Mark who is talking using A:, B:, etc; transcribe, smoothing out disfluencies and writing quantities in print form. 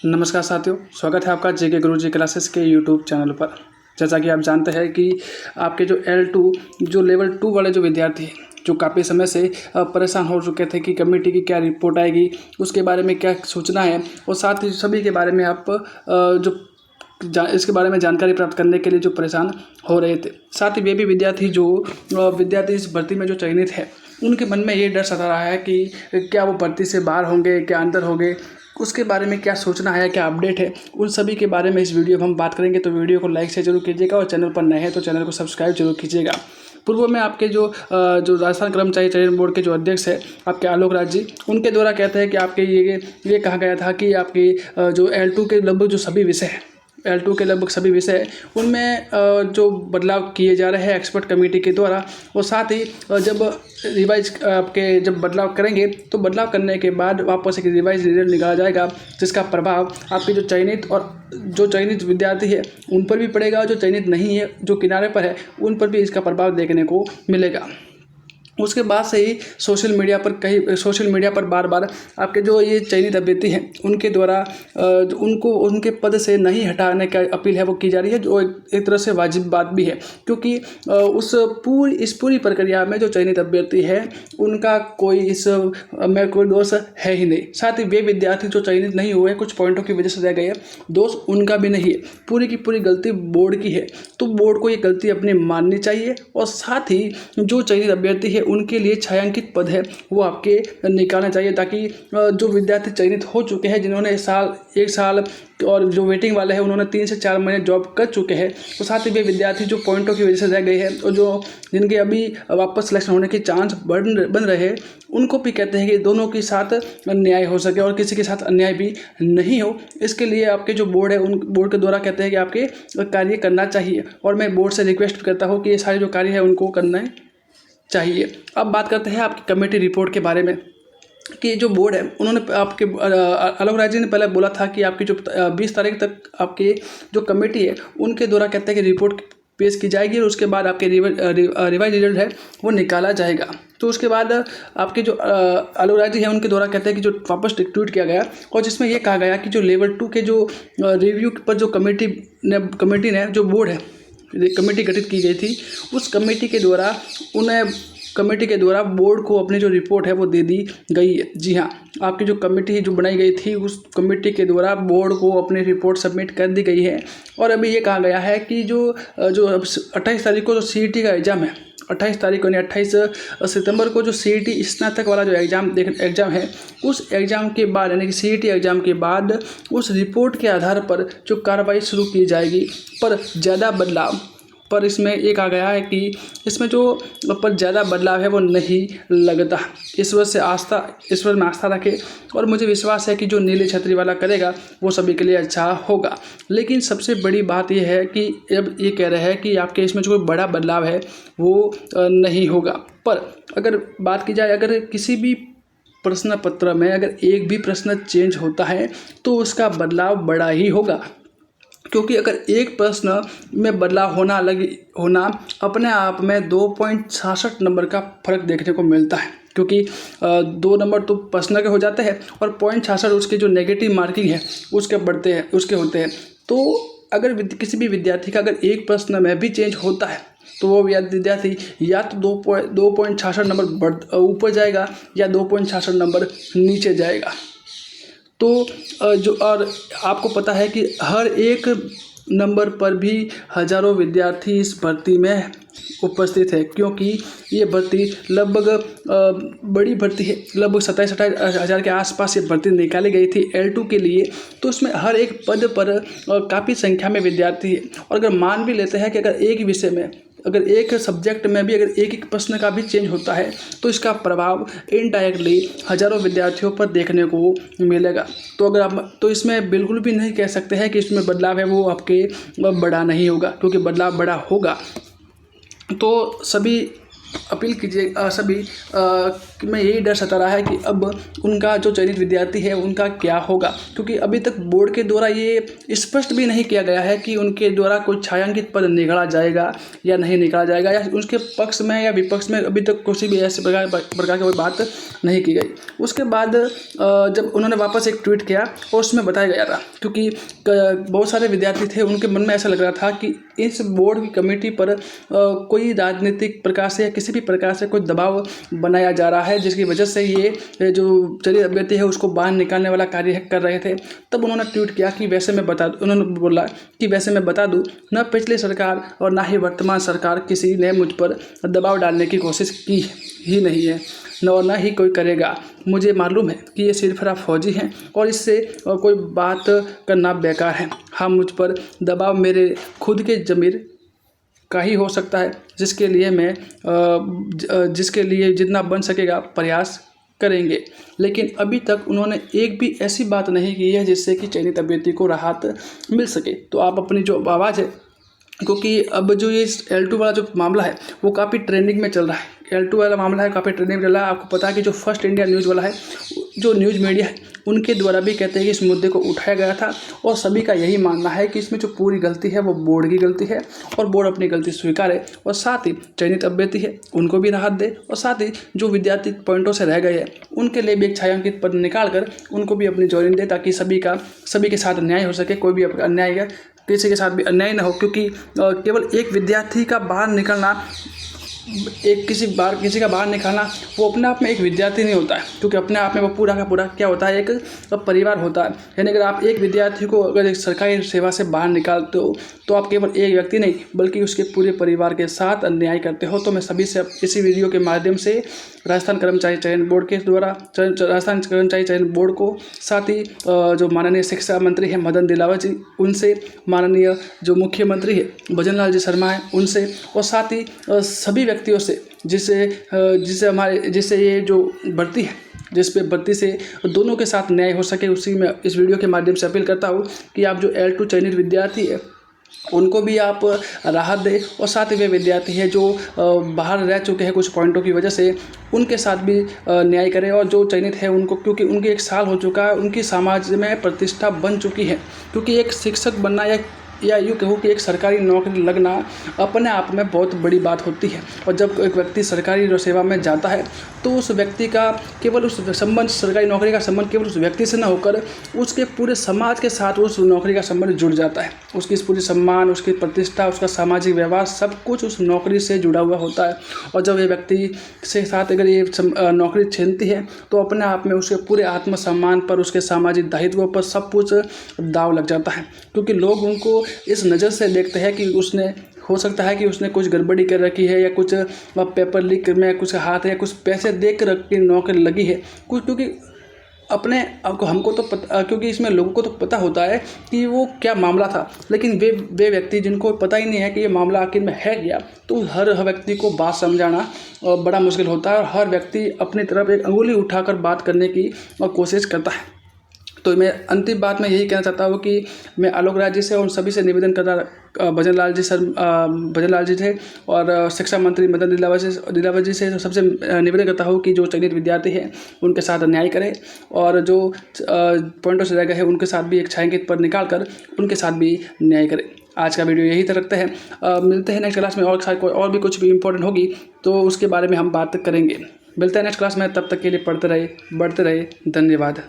A: नमस्कार साथियों, स्वागत है आपका जेके गुरुजी क्लासेस के यूट्यूब चैनल पर। जैसा कि आप जानते हैं कि आपके जो L2 जो लेवल 2 वाले जो विद्यार्थी हैं, जो काफ़ी समय से परेशान हो चुके थे कि कमेटी की क्या रिपोर्ट आएगी, उसके बारे में क्या सूचना है, और साथ ही सभी के बारे में आप इसके बारे में जानकारी प्राप्त करने के लिए जो परेशान हो रहे थे। साथ ही वे भी विद्यार्थी इस भर्ती में जो चयनित है, उनके मन में ये डर सता रहा है कि क्या वो भर्ती से बाहर होंगे, क्या अंदर होंगे, उसके बारे में क्या सोचना है, क्या अपडेट है, उन सभी के बारे में इस वीडियो में हम बात करेंगे। तो वीडियो को लाइक से जरूर कीजिएगा और चैनल पर नए हैं तो चैनल को सब्सक्राइब जरूर कीजिएगा। पूर्व में आपके जो राजस्थान कर्मचारी चयन बोर्ड के जो अध्यक्ष है आपके आलोक राज जी, उनके द्वारा कहते हैं कि आपके ये कहा गया था कि आपके जो L2 के लगभग जो सभी विषय हैं, L2 के लगभग सभी विषय उनमें जो बदलाव किए जा रहे हैं एक्सपर्ट कमेटी के द्वारा। और साथ ही जब जब बदलाव करेंगे तो बदलाव करने के बाद वापस एक रिवाइज रिजल्ट निकाला जाएगा, जिसका प्रभाव आपके जो चयनित विद्यार्थी है उन पर भी पड़ेगा, और जो चयनित नहीं है, जो किनारे पर है, उन पर भी इसका प्रभाव देखने को मिलेगा। उसके बाद से ही सोशल मीडिया पर बार बार आपके जो ये चयनित अभ्यर्थी हैं उनके द्वारा उनको उनके पद से नहीं हटाने का अपील है वो की जा रही है, जो एक तरह से वाजिब बात भी है, क्योंकि इस पूरी प्रक्रिया में जो चयनित अभ्यर्थी है उनका कोई दोष है ही नहीं। साथ ही वे विद्यार्थी जो चयनित नहीं हुए कुछ पॉइंटों की वजह से रह गए हैं, दोष उनका भी नहीं है, पूरी की पूरी गलती बोर्ड की है। तो बोर्ड को ये गलती अपनी माननी चाहिए, और साथ ही जो चयनित अभ्यर्थी है उनके लिए छायांकित पद है वो आपके निकालना चाहिए, ताकि जो विद्यार्थी चयनित हो चुके हैं, जिन्होंने एक साल और जो वेटिंग वाले हैं उन्होंने 3 से 4 महीने जॉब कर चुके हैं, तो साथ ही वे विद्यार्थी जो पॉइंटों की वजह से रह गए हैं और जिनके अभी वापस सिलेक्शन होने के चांस बन रहे हैं, उनको भी कहते हैं कि दोनों के साथ न्याय हो सके और किसी के साथ अन्याय भी नहीं हो। इसके लिए आपके जो बोर्ड है उन बोर्ड के द्वारा कहते हैं कि आपके कार्य करना चाहिए, और मैं बोर्ड से रिक्वेस्ट करता हूँ कि ये सारे जो कार्य है उनको करना चाहिए। अब बात करते हैं आपकी कमेटी रिपोर्ट के बारे में, कि जो बोर्ड है उन्होंने आपके आलोक राज जी ने पहले बोला था कि आपकी जो 20 तारीख तक आपकी जो कमेटी है उनके द्वारा कहते हैं कि रिपोर्ट पेश की जाएगी, और उसके बाद आपके रिवाइज रिजल्ट है वो निकाला जाएगा। तो उसके बाद आपके जो आलोक राज जी हैं उनके द्वारा कहते हैं कि जो वापस ट्वीट किया गया, और जिसमें ये कहा गया कि जो लेवल 2 के जो रिव्यू पर जो कमेटी ने जो बोर्ड है कमेटी गठित की गई थी, उस कमेटी के द्वारा बोर्ड को अपनी जो रिपोर्ट है वो दे दी गई है। जी हाँ, आपकी जो कमेटी जो बनाई गई थी उस कमेटी के द्वारा बोर्ड को अपनी रिपोर्ट सबमिट कर दी गई है। और अभी ये कहा गया है कि जो 28 तारीख को जो CET का एग्ज़ाम है, 28 तारीख को यानी 28 सितंबर को जो CET स्नातक वाला जो एग्ज़ाम है, उस एग्ज़ाम के बाद यानी कि CET एग्ज़ाम के बाद उस रिपोर्ट के आधार पर जो कार्रवाई शुरू की जाएगी। पर इसमें ये कहा गया है कि इसमें जो पर ज़्यादा बदलाव है वो नहीं लगता। ईश्वर में आस्था रखें, और मुझे विश्वास है कि जो नीली छतरी वाला करेगा वो सभी के लिए अच्छा होगा। लेकिन सबसे बड़ी बात ये है कि अब ये कह रहे हैं कि आपके इसमें जो कोई बड़ा बदलाव है वो नहीं होगा। पर अगर बात की जाए, अगर किसी भी प्रश्न पत्र में अगर एक भी प्रश्न चेंज होता है तो उसका बदलाव बड़ा ही होगा, क्योंकि अगर एक प्रश्न में बदलाव होना अपने आप में 2.66 नंबर का फर्क देखने को मिलता है, क्योंकि 2 नंबर तो प्रश्न के हो जाते हैं और 0.66 उसके जो नेगेटिव मार्किंग है उसके होते हैं। तो अगर किसी भी विद्यार्थी का अगर एक प्रश्न में भी चेंज होता है तो वो विद्यार्थी या तो 2.66 नंबर ऊपर जाएगा या 2.66 नंबर नीचे जाएगा। तो और आपको पता है कि हर एक नंबर पर भी हज़ारों विद्यार्थी इस भर्ती में उपस्थित है, क्योंकि ये भर्ती लगभग बड़ी भर्ती है, लगभग 27-28 हज़ार के आसपास ये भर्ती निकाली गई थी L2 के लिए। तो उसमें हर एक पद पर काफ़ी संख्या में विद्यार्थी है, और अगर मान भी लेते हैं कि अगर एक विषय में अगर एक सब्जेक्ट में भी अगर एक प्रश्न का भी चेंज होता है तो इसका प्रभाव इनडायरेक्टली हज़ारों विद्यार्थियों पर देखने को मिलेगा। तो इसमें बिल्कुल भी नहीं कह सकते हैं कि इसमें बदलाव है वो आपके बड़ा नहीं होगा, क्योंकि बदलाव बड़ा होगा। तो सभी अपील कीजिए, सभी कि मैं यही डर सता रहा है कि अब उनका जो चयनित विद्यार्थी है उनका क्या होगा, क्योंकि अभी तक बोर्ड के द्वारा ये स्पष्ट भी नहीं किया गया है कि उनके द्वारा कोई छायांकित पद निकाला जाएगा या नहीं निकाला जाएगा, या उसके पक्ष में या विपक्ष में अभी तक किसी भी ऐसे प्रकार की कोई बात नहीं की गई। उसके बाद जब उन्होंने वापस एक ट्वीट किया और उसमें बताया गया था, क्योंकि बहुत सारे विद्यार्थी थे, उनके मन में ऐसा लग रहा था कि इस बोर्ड की कमेटी पर कोई राजनीतिक प्रकार से या किसी भी प्रकार से कोई दबाव बनाया जा रहा है, जिसकी वजह से ये जो चयनित अभ्यर्थी है उसको बाहर निकालने वाला कार्य कर रहे थे। तब उन्होंने ट्वीट किया कि उन्होंने बोला कि वैसे मैं बता दूं, न पिछली सरकार और ना ही वर्तमान सरकार किसी ने मुझ पर दबाव डालने की कोशिश की ही नहीं है, न ही कोई करेगा। मुझे मालूम है कि ये सिरफरा फौजी हैं और इससे कोई बात करना बेकार है। हाँ, मुझ पर दबाव मेरे खुद के ज़मीर का ही हो सकता है, जिसके लिए जितना बन सकेगा प्रयास करेंगे। लेकिन अभी तक उन्होंने एक भी ऐसी बात नहीं की है जिससे कि चयनित अभ्यर्थी को राहत मिल सके। तो आप अपनी जो आवाज़ है, क्योंकि अब जो ये L2 वाला जो मामला है वो काफ़ी ट्रेंडिंग में चल रहा है। L2 वाला मामला है, काफ़ी ट्रेंडिंग में चल रहा है। आपको पता है कि जो फर्स्ट इंडिया न्यूज़ वाला है, जो न्यूज़ मीडिया है, उनके द्वारा भी कहते हैं कि इस मुद्दे को उठाया गया था और सभी का यही मानना है कि इसमें जो पूरी गलती है वो बोर्ड की गलती है और बोर्ड अपनी गलती स्वीकारे और साथ ही चयनित अभ्यर्थी है उनको भी राहत दे और साथ ही जो विद्यार्थी पॉइंटों से रह गए हैं उनके लिए भी एक छायांकित पद निकाल कर उनको भी अपनी ज्वाइनिंग दे, ताकि सभी के साथ न्याय हो सके, कोई भी अन्याय है किसी के साथ भी अन्याय न हो। क्योंकि केवल एक विद्यार्थी का बाहर निकलना, किसी का बाहर निकालना वो अपने आप में एक विद्यार्थी नहीं होता है, क्योंकि अपने आप में वो पूरा का पूरा क्या होता है, एक परिवार होता है। यानी अगर आप एक विद्यार्थी को अगर एक सरकारी सेवा से बाहर निकालते हो तो आप केवल एक व्यक्ति नहीं बल्कि उसके पूरे परिवार के साथ अन्याय करते हो। तो मैं सभी से इसी वीडियो के माध्यम से राजस्थान कर्मचारी चयन बोर्ड के द्वारा राजस्थान कर्मचारी चयन बोर्ड को, साथ ही जो माननीय शिक्षा मंत्री हैं मदन दिलावर जी उनसे, माननीय जो मुख्यमंत्री है भजन लाल जी शर्मा हैं उनसे, और साथ ही सभी व्यक्तियों से जिससे ये जो भर्ती है, जिस पे भर्ती से दोनों के साथ न्याय हो सके, उसी में इस वीडियो के माध्यम से अपील करता हूँ कि आप जो L2 चयनित विद्यार्थी है उनको भी आप राहत दें और साथ ही वे विद्यार्थी हैं जो बाहर रह चुके हैं कुछ पॉइंटों की वजह से, उनके साथ भी न्याय करें। और जो चयनित है उनको, क्योंकि उनकी 1 साल हो चुका है, उनकी समाज में प्रतिष्ठा बन चुकी है, क्योंकि एक शिक्षक बनना या यूँ कहूँ कि एक सरकारी नौकरी लगना अपने आप में बहुत बड़ी बात होती है। और जब एक व्यक्ति सरकारी सेवा में जाता है तो उस व्यक्ति का केवल उस संबंध, सरकारी नौकरी का संबंध केवल उस व्यक्ति से न होकर उसके पूरे समाज के साथ उस नौकरी का संबंध जुड़ जाता है। उसकी पूरी सम्मान, उसकी प्रतिष्ठा, उसका सामाजिक व्यवहार सब कुछ उस नौकरी से जुड़ा हुआ होता है। और जब ये व्यक्ति से साथ अगर ये नौकरी छीनती है तो अपने आप में उसके पूरे आत्मसम्मान पर, उसके सामाजिक दायित्वों पर सब कुछ दाव लग जाता है, क्योंकि लोग उनको इस नज़र से देखते हैं कि उसने, हो सकता है कि उसने कुछ गड़बड़ी कर रखी है या कुछ पेपर लीक में कुछ हाथ है या कुछ पैसे देख रखी नौकरी लगी है कुछ, क्योंकि अपने हमको तो पता, क्योंकि इसमें लोगों को तो पता होता है कि वो क्या मामला था, लेकिन वे व्यक्ति जिनको पता ही नहीं है कि ये मामला आखिर में है क्या, तो हर व्यक्ति को बात समझाना बड़ा मुश्किल होता है और हर व्यक्ति अपनी तरफ एक अंगुली उठाकर बात करने की कोशिश करता है। तो मैं अंतिम बात में यही कहना चाहता हूँ कि मैं आलोक राज जी से और सभी से निवेदन कर रहा, भजन लाल जी थे और शिक्षा मंत्री मदन दिलावर जी से सबसे निवेदन करता हूँ कि जो चयनित विद्यार्थी हैं उनके साथ अन्याय करें और जो पॉइंटों से रह गए हैं उनके साथ भी एक छायांकित पर निकाल कर उनके साथ भी न्याय करें। आज का वीडियो यही तक रखते हैं, मिलते हैं नेक्स्ट क्लास में और भी कुछ भी इम्पोर्टेंट होगी तो उसके बारे में हम बात करेंगे। मिलते हैं नेक्स्ट क्लास में, तब तक के लिए पढ़ते रहे, बढ़ते रहे। धन्यवाद।